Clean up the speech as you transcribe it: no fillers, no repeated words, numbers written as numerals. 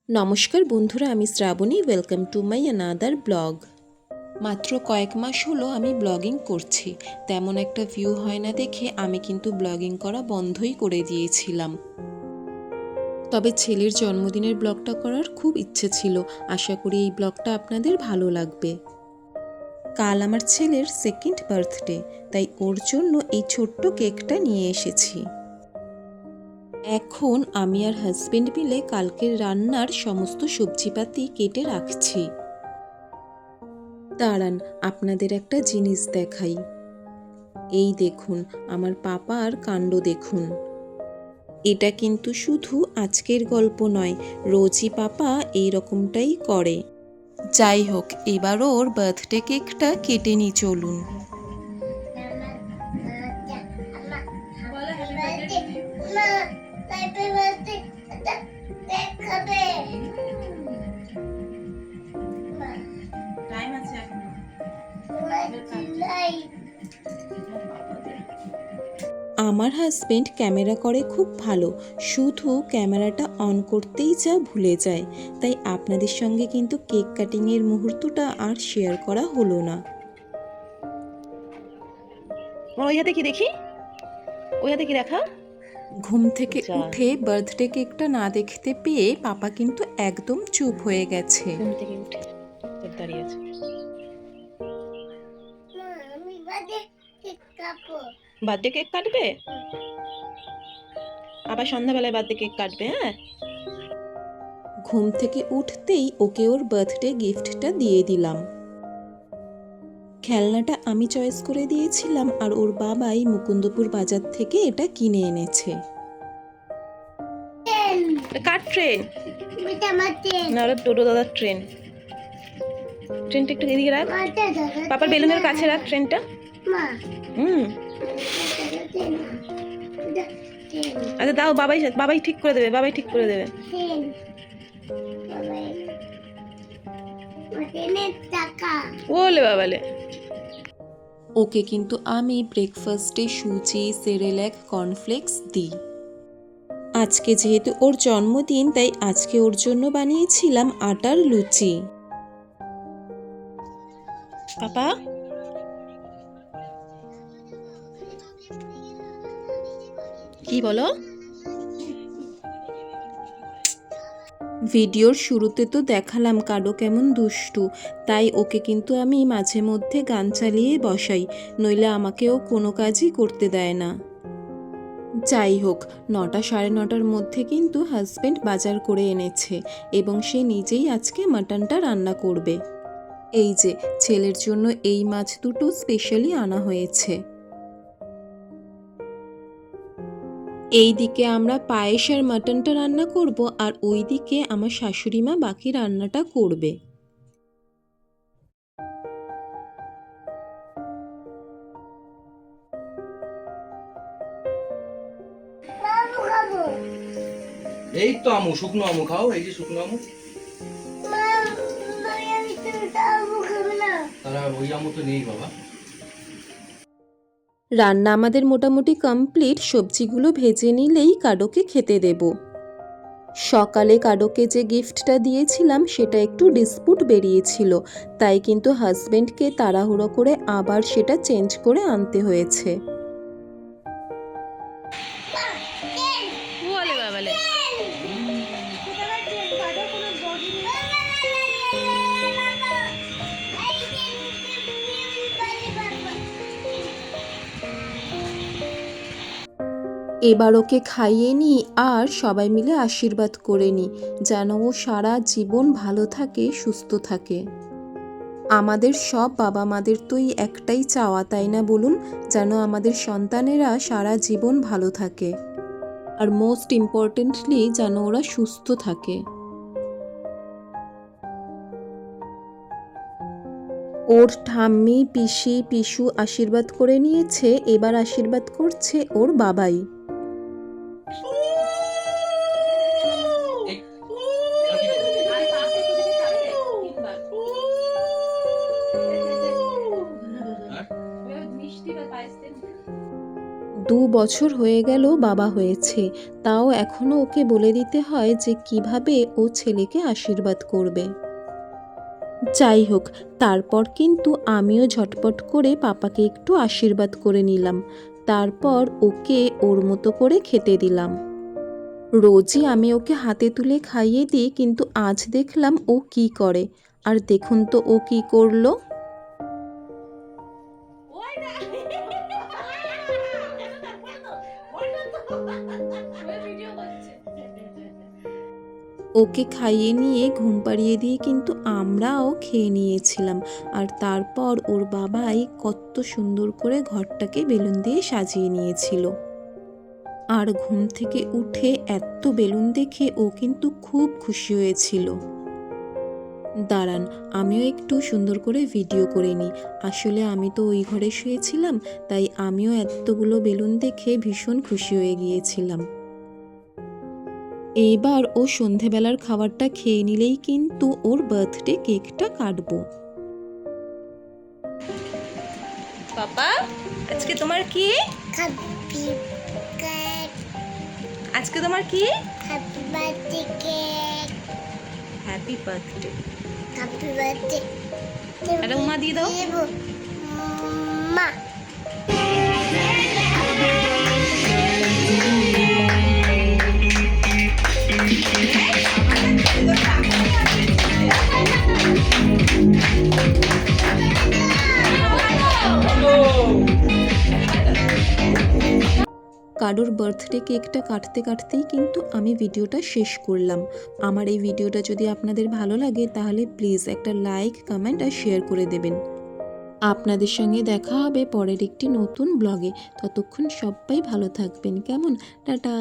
নমস্কার বন্ধুরা, আমি Shraboni. Welcome to my another blog. মাত্র কয়েক মাস হলো আমি ব্লগিং করছি। তেমন একটা ভিউ হয় না দেখে আমি কিন্তু ব্লগিং করা বন্ধই করে দিয়েছিলাম। তবে ছেলের জন্মদিনের ব্লগটা করার খুব ইচ্ছে ছিল। আশা করি এই ব্লগটা আপনাদের ভালো লাগবে। কাল আমার ছেলের সেকেন্ড বার্থডে, তাই ওর জন্য এই ছোট্ট কেকটা নিয়ে এসেছি। এখন আমি আর হাজবেন্ড মিলে কালকের রান্নার সমস্ত সবজিপাতি কেটে রাখছি। দাঁড়ান, আপনাদের একটা জিনিস দেখাই। এই দেখুন, আমার পাপার কাণ্ড দেখুন। এটা কিন্তু শুধু আজকের গল্প নয়, রোজই পাপা এই রকমটাই করে। যাই হোক, এবারও ওর বার্থডে কেকটা কেটে নিই, চলুন। আমার হাজবেন্ড ক্যামেরা করে খুব ভালো, শুধু ক্যামেরাটা অন করতেই যা ভুলে যায়। তাই আপনাদের সঙ্গে কিন্তু কেক কাটিংয়ের মুহূর্তটা আর শেয়ার করা হলো না। ওই হাতে কি দেখি, ওই হাতে কি দেখা। ঘুম থেকে উঠে বার্থডে কেকটা না দেখতে পেয়ে পাপা কিন্তু একদম চুপ হয়ে গেছে। ঘুম থেকে উঠে দাঁড়িয়ে আছে। বার্থডে কেক কাটবে, আবার সন্ধ্যাবেলায় বার্থডে কেক কাটবে। হ্যাঁ, ঘুম থেকে উঠতেই ওকে ওর বার্থডে গিফটটা দিয়ে দিলাম। খেলনাটা আমি চয়েস করে দিয়েছিলাম, আর ওর বাবাই মুকুন্দপুর বাজার থেকে এটা কিনে এনেছে। কার ট্রেন? না, ওটা টোটো দাদার ট্রেন। ট্রেনটা একটু এদিকে রাখ, পাপার বেলুনের কাছে রাখ ট্রেনটা। আচ্ছা দাও, বাবাই বাবাই ঠিক করে দেবে, বাবাই ঠিক করে দেবে। ওলে বাবালে। ওকে কিন্তু আমি ব্রেকফাস্টে সুজি, সেরেল্যাক, কর্নফ্লেক্স দিই। আজকে যেহেতু ওর জন্মদিন, তাই আজকে ওর জন্য বানিয়েছিলাম আটার লুচি। পাপা, কি বলো? ভিডিওর শুরুতে তো দেখালাম কাডো কেমন দুষ্টু, তাই ওকে কিন্তু আমি মাঝে মধ্যে গান চালিয়ে বসাই, নইলে আমাকেও কোনো কাজই করতে দেয় না। যাই হোক, 9টা সাড়ে 9টার মধ্যে কিন্তু হাজবেন্ড বাজার করে এনেছে এবং সে নিজেই আজকে মাটনটা রান্না করবে। এই যে ছেলের জন্য এই মাছ দুটো স্পেশালি আনা হয়েছে। এই দিকে আমরা পায়েস আর মাটনটা রান্না করব, আর ওই দিকে আমার শাশুড়ি মা বাকি রান্নাটা করবে। এই তো আমু, শুকনো আমু খাও। এই যে শুকনো আমু। তারা ওই আমু তো নেই বাবা। রান্না আমাদের মোটামুটি কমপ্লিট। সবজিগুলো ভেজে নিলেই কাডোকে খেতে দেব। সকালে কাডোকে যে গিফটটা দিয়েছিলাম সেটা একটু ডিসপুট বেরিয়েছিল, তাই কিন্তু হাজবেন্ডকে তাড়াহুড়ো করে আবার সেটা চেঞ্জ করে আনতে হয়েছে। ওলে বাবালে। এবার ওকে খাইয়ে নিই আর সবাই মিলে আশীর্বাদ করে নিই, যেন ও সারা জীবন ভালো থাকে, সুস্থ থাকে। আমাদের সব বাবা মাদের তো এই একটাই চাওয়া, তাই না বলুন? যেন আমাদের সন্তানেরা সারা জীবন ভালো থাকে, আর মোস্ট ইম্পর্টেন্টলি যেন ওরা সুস্থ থাকে। ওর ঠাম্মি, পিসি, পিসু আশীর্বাদ করে নিয়েছে, এবার আশীর্বাদ করছে ওর বাবাই। বছর হয়ে গেল বাবা হয়েছে, তাও এখনও ওকে বলে দিতে হয় যে কিভাবে ও ছেলেকে আশীর্বাদ করবে। যাই হোক, তারপর কিন্তু আমিও ঝটপট করে পাপাকে একটু আশীর্বাদ করে নিলাম। তারপর ওকে ওর মতো করে খেতে দিলাম। রোজই আমি ওকে হাতে তুলে খাইয়ে দিই, কিন্তু আজ দেখলাম ও কি করে। আর দেখুন তো ও কি করলো। ওকে খাইয়ে নিয়ে ঘুম পাড়িয়ে দিয়ে কিন্তু আমরাও খেয়ে নিয়েছিলাম। আর তারপর ওর বাবাই কত সুন্দর করে ঘরটাকে বেলুন দিয়ে সাজিয়ে নিয়েছিল। আর ঘুম থেকে উঠে এত বেলুন দেখে ও কিন্তু খুব খুশি হয়েছিল। দাঁড়ান, আমিও একটু সুন্দর করে ভিডিও করে নিই। আসলে আমি তো ওই ঘরে শুয়েছিলাম, তাই আমিও এতগুলো বেলুন দেখে ভীষণ খুশি হয়ে গিয়েছিলাম। এবার ও সন্ধেবেলার খাবারটা খেয়ে নিলেই কিন্তু ওর বার্থডে কেকটা কাটবো। পাপা, আজকে তোমার কি? Happy cake, আজকে তোমার কি? happy birthday cake, happy birthday. happy birthday. একটা উমা দিয়ে দাও। মা কারোর বার্থডে কেকটা কাটতে কাটতেই কিন্তু আমি ভিডিওটা শেষ করলাম। আমার এই ভিডিওটা যদি আপনাদের ভালো লাগে তাহলে প্লিজ একটা লাইক, কমেন্ট আর শেয়ার করে দেবেন। আপনাদের সঙ্গে দেখা হবে পরের একটি নতুন ব্লগে। ততক্ষণ সবাই ভালো থাকবেন। কেমন? টাটা।